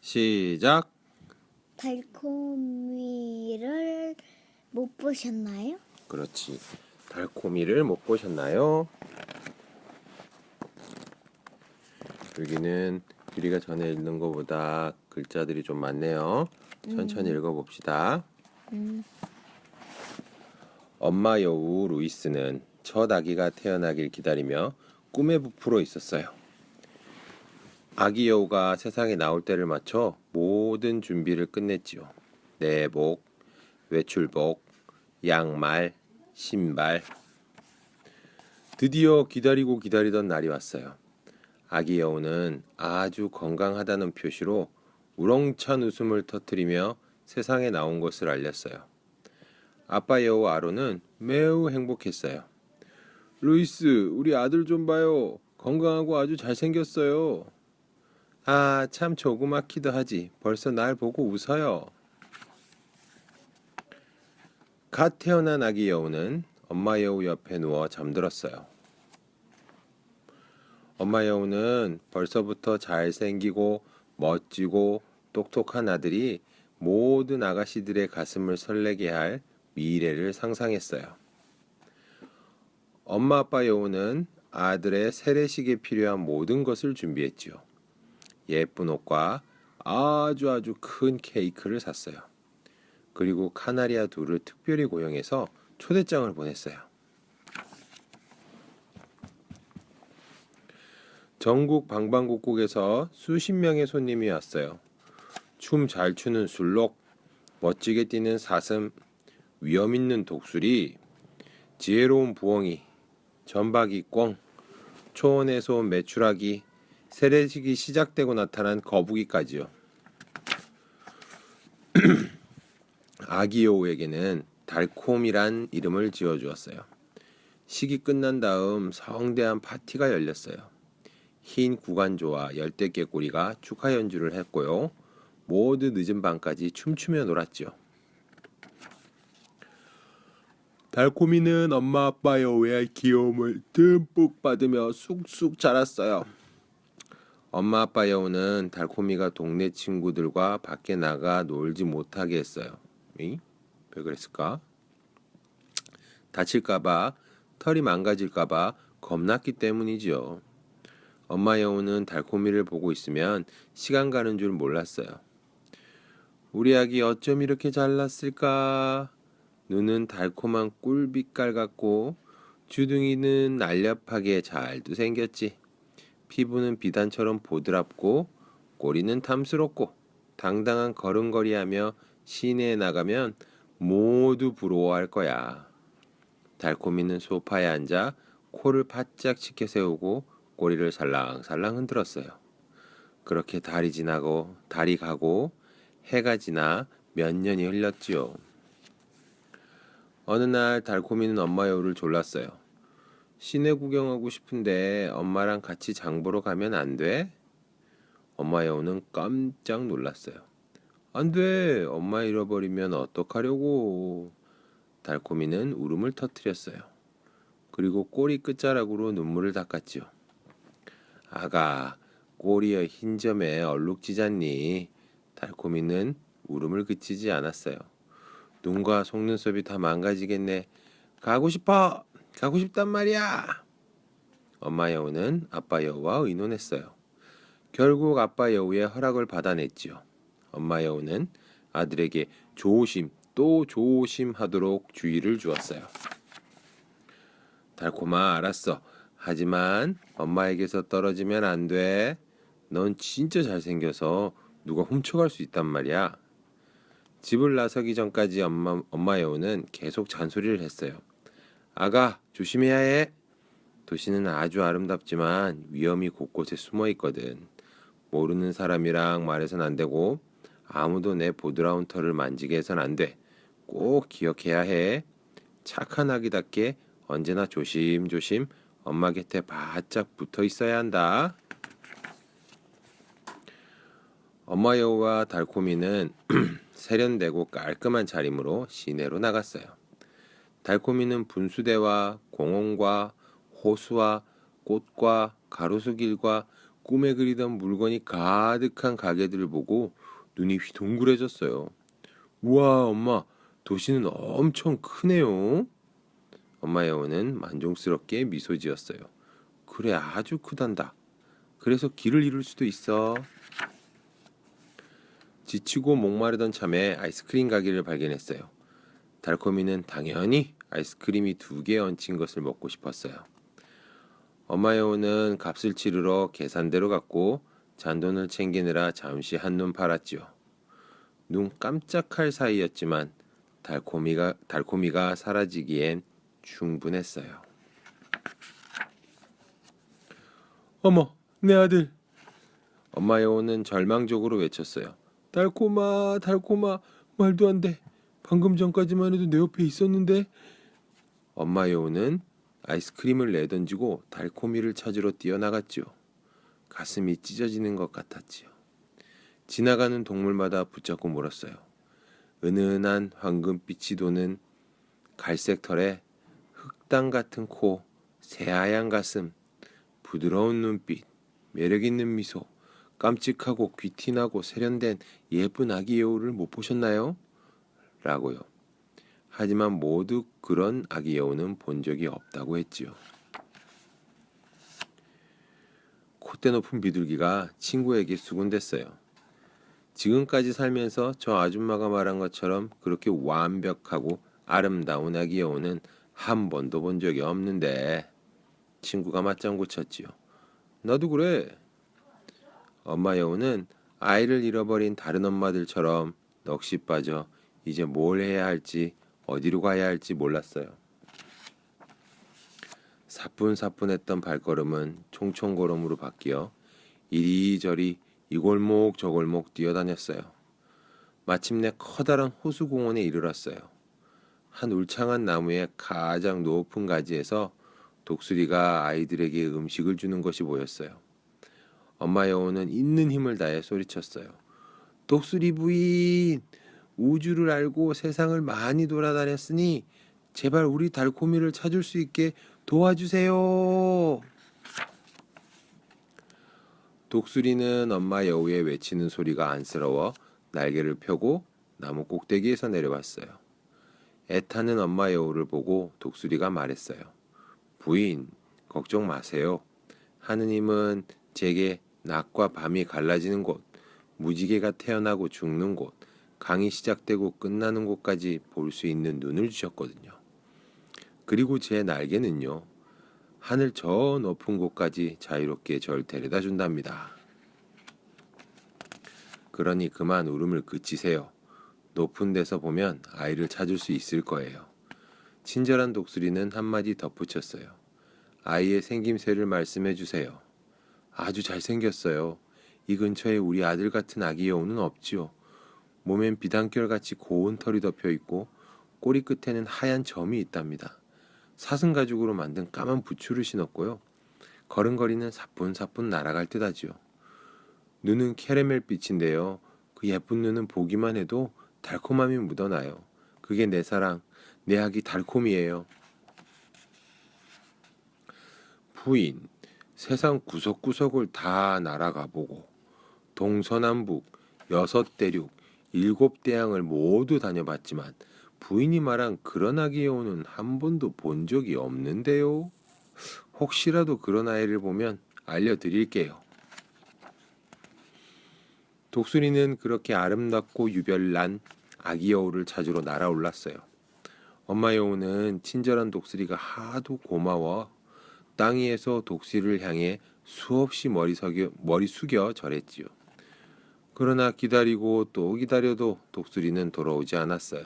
시작. 달콤이를 못 보셨나요? 그렇지. 달콤이를 못 보셨나요? 여기는 우리가 전에 읽는 것보다 글자들이 좀 많네요. 천천히 읽어봅시다. 엄마 여우 루이스는 첫 아기가 태어나길 기다리며 꿈에 부풀어 있었어요. 아기 여우가 세상에 나올 때를 맞춰 모든 준비를 끝냈지요. 내복, 외출복, 양말, 신발. 드디어 기다리고 기다리던 날이 왔어요. 아기 여우는 아주 건강하다는 표시로 우렁찬 웃음을 터뜨리며 세상에 나온 것을 알렸어요. 아빠 여우 아로는 매우 행복했어요. 루이스, 우리 아들 좀 봐요. 건강하고 아주 잘생겼어요. 아, 참 조그맣기도 하지. 벌써 날 보고 웃어요. 갓 태어난 아기 여우는 엄마 여우 옆에 누워 잠들었어요. 엄마 여우는 벌써부터 잘생기고 멋지고 똑똑한 아들이 모든 아가씨들의 가슴을 설레게 할 미래를 상상했어요. 엄마 아빠 여우는 아들의 세례식에 필요한 모든 것을 준비했지요. 예쁜 옷과 아주 큰 케이크를 샀어요. 그리고 카나리아 둘을 특별히 고용해서 초대장을 보냈어요. 전국 방방곡곡에서 수십 명의 손님이 왔어요. 춤 잘 추는 술록, 멋지게 뛰는 사슴, 위험 있는 독수리, 지혜로운 부엉이, 전박이 꿩, 초원에서 온 메추라기, 세례식이 시작되고 나타난 거북이까지요. 아기 여우에게는 달콤이란 이름을 지어주었어요. 식이 끝난 다음 성대한 파티가 열렸어요. 흰 구간조와 열대개꼬리가 축하 연주를 했고요. 모두 늦은 밤까지 춤추며 놀았죠. 달콤이는 엄마 아빠 여우의 귀여움을 듬뿍 받으며 쑥쑥 자랐어요. 엄마 아빠 여우는 달콤이가 동네 친구들과 밖에 나가 놀지 못하게 했어요. 왜 그랬을까? 다칠까봐, 털이 망가질까봐 겁났기 때문이지요. 엄마 여우는 달콤이를 보고 있으면 시간 가는 줄 몰랐어요. 우리 아기 어쩜 이렇게 잘났을까? 눈은 달콤한 꿀빛깔 같고 주둥이는 날렵하게 잘도 생겼지. 피부는 비단처럼 보드랍고 꼬리는 탐스럽고 당당한 걸음걸이하며 시내에 나가면 모두 부러워할 거야. 달콤이는 소파에 앉아 코를 바짝 치켜 세우고 꼬리를 살랑살랑 흔들었어요. 그렇게 달이 지나고 달이 가고 해가 지나 몇 년이 흘렀지요. 어느 날 달콤이는 엄마 여우를 졸랐어요. 시내 구경하고 싶은데 엄마랑 같이 장 보러 가면 안 돼? 엄마 여우는 깜짝 놀랐어요. 안 돼. 엄마 잃어버리면 어떡하려고. 달콤이는 울음을 터뜨렸어요. 그리고 꼬리 끝자락으로 눈물을 닦았지요. 아가, 꼬리의 흰 점에 얼룩지잖니. 달콤이는 울음을 그치지 않았어요. 눈과 속눈썹이 다 망가지겠네. 가고 싶어! 가고 싶단 말이야! 엄마 여우는 아빠 여우와 의논했어요. 결국 아빠 여우의 허락을 받아냈지요. 엄마 여우는 아들에게 조심 또 조심하도록 주의를 주었어요. 달콤아, 알았어. 하지만 엄마에게서 떨어지면 안 돼. 넌 진짜 잘생겨서 누가 훔쳐갈 수 있단 말이야. 집을 나서기 전까지 엄마 여우는 계속 잔소리를 했어요. 아가, 조심해야 해. 도시는 아주 아름답지만 위험이 곳곳에 숨어 있거든. 모르는 사람이랑 말해선 안 되고 아무도 내 보드라운 털을 만지게 해선 안 돼. 꼭 기억해야 해. 착한 아기답게 언제나 조심조심 엄마 곁에 바짝 붙어 있어야 한다. 엄마 여우와 달콤이는 세련되고 깔끔한 차림으로 시내로 나갔어요. 달콤이는 분수대와 공원과 호수와 꽃과 가로수길과 꿈에 그리던 물건이 가득한 가게들을 보고 눈이 휘둥그레졌어요. 우와, 엄마, 도시는 엄청 크네요. 엄마 여우는 만족스럽게 미소 지었어요. 그래, 아주 크단다. 그래서 길을 잃을 수도 있어. 지치고 목마르던 참에 아이스크림 가게를 발견했어요. 달콤이는 당연히 아이스크림이 2개 얹힌 것을 먹고 싶었어요. 엄마 여우는 값을 치르러 계산대로 갔고 잔돈을 챙기느라 잠시 한눈 팔았지요. 눈 깜짝할 사이였지만 달콤이가 사라지기엔 충분했어요. 어머, 내 아들! 엄마 여우는 절망적으로 외쳤어요. 달콤아, 달콤아, 말도 안 돼. 방금 전까지만 해도 내 옆에 있었는데. 엄마 여우는 아이스크림을 내던지고 달콤이를 찾으러 뛰어나갔지요. 가슴이 찢어지는 것 같았지요. 지나가는 동물마다 붙잡고 물었어요. 은은한 황금빛이 도는 갈색 털에 흑당 같은 코, 새하얀 가슴, 부드러운 눈빛, 매력 있는 미소, 깜찍하고 귀티나고 세련된 예쁜 아기 여우를 못 보셨나요? 라고요. 하지만 모두 그런 아기 여우는 본 적이 없다고 했지요. 콧대 높은 비둘기가 친구에게 수군댔어요. 지금까지 살면서 저 아줌마가 말한 것처럼 그렇게 완벽하고 아름다운 아기 여우는 한 번도 본 적이 없는데. 친구가 맞장구 쳤지요. 나도 그래. 엄마 여우는 아이를 잃어버린 다른 엄마들처럼 넋이 빠져 이제 뭘 해야 할지 어디로 가야 할지 몰랐어요. 사뿐사뿐했던 발걸음은 총총걸음으로 바뀌어 이리저리 이 골목 저 골목 뛰어다녔어요. 마침내 커다란 호수공원에 이르렀어요. 한 울창한 나무의 가장 높은 가지에서 독수리가 아이들에게 음식을 주는 것이 보였어요. 엄마 여우는 있는 힘을 다해 소리쳤어요. 독수리 부인, 우주를 알고 세상을 많이 돌아다녔으니 제발 우리 달콤이를 찾을 수 있게 도와주세요. 독수리는 엄마 여우의 외치는 소리가 안쓰러워 날개를 펴고 나무 꼭대기에서 내려왔어요. 애타는 엄마 여우를 보고 독수리가 말했어요. 부인, 걱정 마세요. 하느님은 제게 낮과 밤이 갈라지는 곳, 무지개가 태어나고 죽는 곳, 강이 시작되고 끝나는 곳까지 볼 수 있는 눈을 주셨거든요. 그리고 제 날개는요, 하늘 저 높은 곳까지 자유롭게 절 데려다 준답니다. 그러니 그만 울음을 그치세요. 높은 데서 보면 아이를 찾을 수 있을 거예요. 친절한 독수리는 한마디 덧붙였어요. 아이의 생김새를 말씀해 주세요. 아주 잘생겼어요. 이 근처에 우리 아들 같은 아기 여우는 없지요. 몸엔 비단결같이 고운 털이 덮여 있고 꼬리 끝에는 하얀 점이 있답니다. 사슴 가죽으로 만든 까만 부츠를 신었고요. 걸음걸이는 사뿐사뿐 날아갈 듯하지요. 눈은 캐러멜빛인데요. 그 예쁜 눈은 보기만 해도 달콤함이 묻어나요. 그게 내 사랑, 내 아기 달콤이에요. 부인, 세상 구석구석을 다 날아가 보고 동서남북 6대륙 7대양을 모두 다녀봤지만 부인이 말한 그런 아기 여우는 한 번도 본 적이 없는데요. 혹시라도 그런 아이를 보면 알려드릴게요. 독수리는 그렇게 아름답고 유별난 아기 여우를 찾으러 날아올랐어요. 엄마 여우는 친절한 독수리가 하도 고마워 땅 위에서 독수리를 향해 수없이 머리 숙여 절했지요. 그러나 기다리고 또 기다려도 독수리는 돌아오지 않았어요.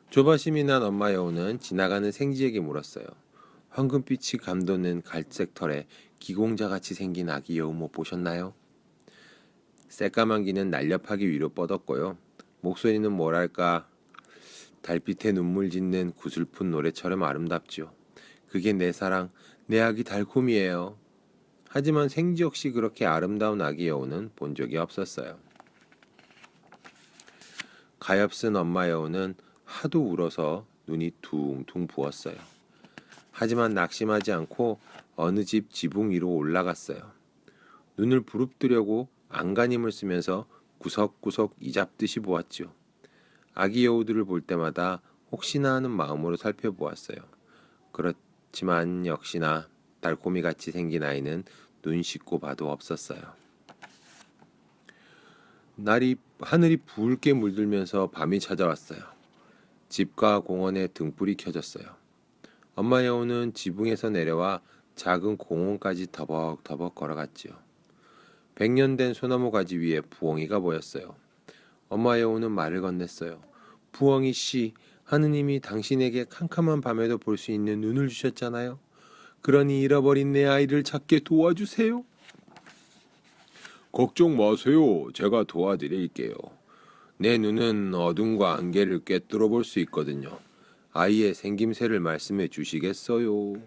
조바심이 난 엄마 여우는 지나가는 생쥐에게 물었어요. 황금빛이 감도는 갈색 털에 기공자같이 생긴 아기 여우 못 보셨나요? 새까만 귀는 날렵하게 위로 뻗었고요. 목소리는 뭐랄까 달빛에 눈물 짓는 구슬픈 노래처럼 아름답지요. 그게 내 사랑, 내 아기 달콤이에요. 하지만 생쥐 역시 그렇게 아름다운 아기 여우는 본 적이 없었어요. 가엾은 엄마 여우는 하도 울어서 눈이 퉁퉁 부었어요. 하지만 낙심하지 않고 어느 집 지붕 위로 올라갔어요. 눈을 부릅뜨려고 안간힘을 쓰면서 구석구석 이잡듯이 보았지요. 아기 여우들을 볼 때마다 혹시나 하는 마음으로 살펴보았어요. 그렇지만 역시나 달콤이같이 생긴 아이는 눈 씻고 봐도 없었어요. 하늘이 붉게 물들면서 밤이 찾아왔어요. 집과 공원에 등불이 켜졌어요. 엄마 여우는 지붕에서 내려와 작은 공원까지 터벅터벅 걸어갔지요. 100년 된 소나무 가지 위에 부엉이가 보였어요. 엄마 여우는 말을 건넸어요. 부엉이 씨, 하느님이 당신에게 캄캄한 밤에도 볼 수 있는 눈을 주셨잖아요. 그러니 잃어버린 내 아이를 찾게 도와주세요. 걱정 마세요. 제가 도와드릴게요. 내 눈은 어둠과 안개를 꿰뚫어 볼 수 있거든요. 아이의 생김새를 말씀해 주시겠어요?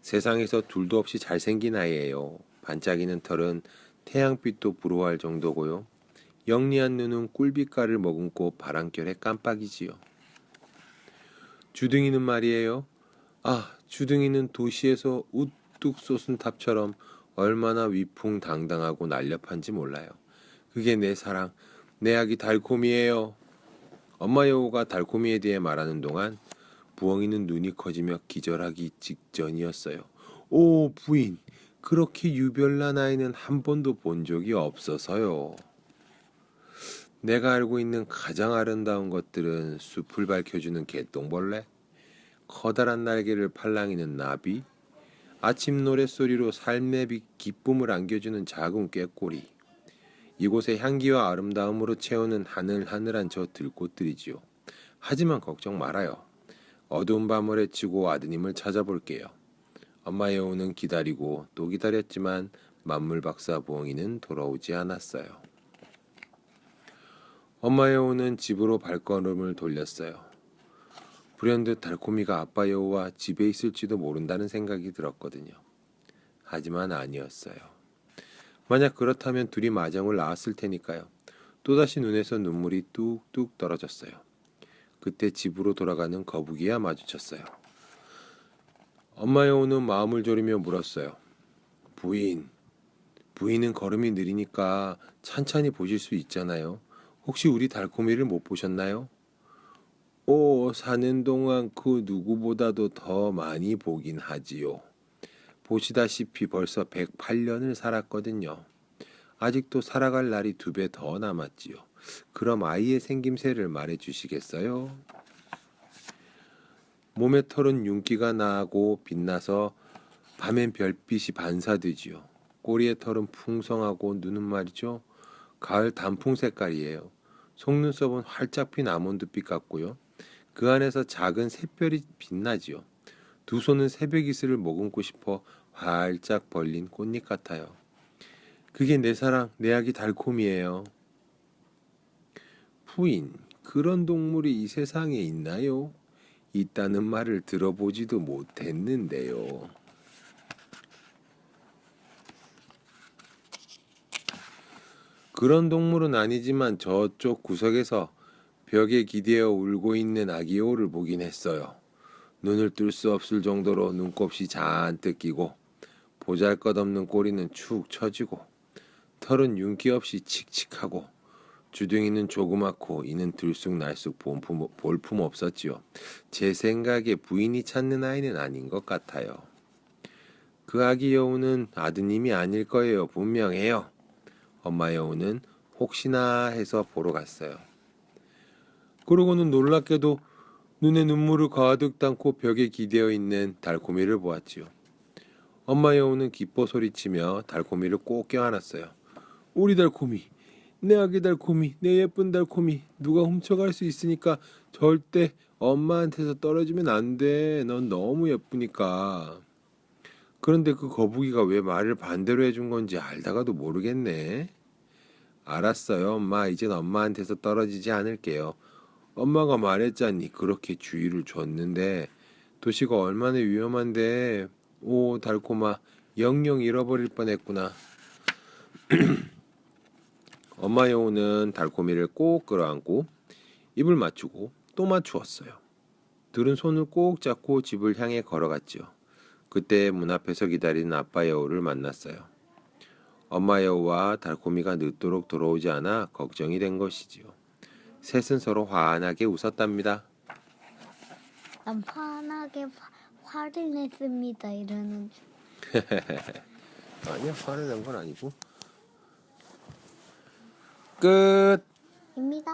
세상에서 둘도 없이 잘생긴 아이예요. 반짝이는 털은 태양빛도 부러워할 정도고요. 영리한 눈은 꿀빛깔을 머금고 바람결에 깜빡이지요. 주둥이는 말이에요. 아, 주둥이는 도시에서 우뚝 솟은 탑처럼 얼마나 위풍당당하고 날렵한지 몰라요. 그게 내 사랑, 내 아기 달콤이에요. 엄마 여우가 달콤이에 대해 말하는 동안 부엉이는 눈이 커지며 기절하기 직전이었어요. 오, 부인, 그렇게 유별난 아이는 한 번도 본 적이 없어서요. 내가 알고 있는 가장 아름다운 것들은 숲을 밝혀주는 개똥벌레, 커다란 날개를 팔랑이는 나비, 아침 노랫소리로 삶의 기쁨을 안겨주는 작은 꾀꼬리, 이곳의 향기와 아름다움으로 채우는 하늘하늘한 저 들꽃들이지요. 하지만 걱정 말아요. 어두운 밤을 헤치고 아드님을 찾아볼게요. 엄마 여우는 기다리고 또 기다렸지만 만물박사 부엉이는 돌아오지 않았어요. 엄마 여우는 집으로 발걸음을 돌렸어요. 불현듯 달콤이가 아빠 여우와 집에 있을지도 모른다는 생각이 들었거든요. 하지만 아니었어요. 만약 그렇다면 둘이 마정을 낳았을 테니까요. 또다시 눈에서 눈물이 뚝뚝 떨어졌어요. 그때 집으로 돌아가는 거북이와 마주쳤어요. 엄마 여우는 마음을 졸이며 물었어요. 부인은 걸음이 느리니까 찬찬히 보실 수 있잖아요. 혹시 우리 달콤이를 못 보셨나요? 사는 동안 그 누구보다도 더 많이 보긴 하지요. 보시다시피 벌써 108년을 살았거든요. 아직도 살아갈 날이 2배 더 남았지요. 그럼 아이의 생김새를 말해 주시겠어요? 몸의 털은 윤기가 나고 빛나서 밤엔 별빛이 반사되지요. 꼬리의 털은 풍성하고 눈은 말이죠. 가을 단풍 색깔이에요. 속눈썹은 활짝 핀 아몬드빛 같고요. 그 안에서 작은 샛별이 빛나지요. 두 손은 새벽 이슬을 머금고 싶어 활짝 벌린 꽃잎 같아요. 그게 내 사랑, 내 아기 달콤이에요. 부인, 그런 동물이 이 세상에 있나요? 있다는 말을 들어보지도 못했는데요. 그런 동물은 아니지만 저쪽 구석에서 벽에 기대어 울고 있는 아기 여우를 보긴 했어요. 눈을 뜰 수 없을 정도로 눈곱이 잔뜩 끼고 보잘것없는 꼬리는 축 처지고 털은 윤기 없이 칙칙하고 주둥이는 조그맣고 이는 들쑥날쑥 볼품 없었지요. 제 생각에 부인이 찾는 아이는 아닌 것 같아요. 그 아기 여우는 아드님이 아닐 거예요. 분명해요. 엄마 여우는 혹시나 해서 보러 갔어요. 그러고는 놀랍게도 눈에 눈물을 가득 담고 벽에 기대어 있는 달콤이를 보았지요. 엄마 여우는 기뻐 소리치며 달콤이를 꼭 껴안았어요. 우리 달콤이, 내 아기 달콤이, 내 예쁜 달콤이, 누가 훔쳐갈 수 있으니까 절대 엄마한테서 떨어지면 안 돼. 넌 너무 예쁘니까. 그런데 그 거북이가 왜 말을 반대로 해준 건지 알다가도 모르겠네. 알았어요, 엄마. 이젠 엄마한테서 떨어지지 않을게요. 엄마가 말했잖니. 그렇게 주의를 줬는데 도시가 얼마나 위험한데. 오, 달콤아, 영영 잃어버릴 뻔했구나. 엄마 여우는 달콤이를 꼭 끌어안고 입을 맞추고 또 맞추었어요. 둘은 손을 꼭 잡고 집을 향해 걸어갔죠. 그때 문 앞에서 기다리는 아빠 여우를 만났어요. 엄마 여우와 달콤이가 늦도록 돌아오지 않아 걱정이 된 것이지요. 셋은 서로 환하게 웃었답니다. 난 환하게 화를 냈습니다. 이러는 중. 아니야, 화를 낸 건 아니고. 끝. 입니다.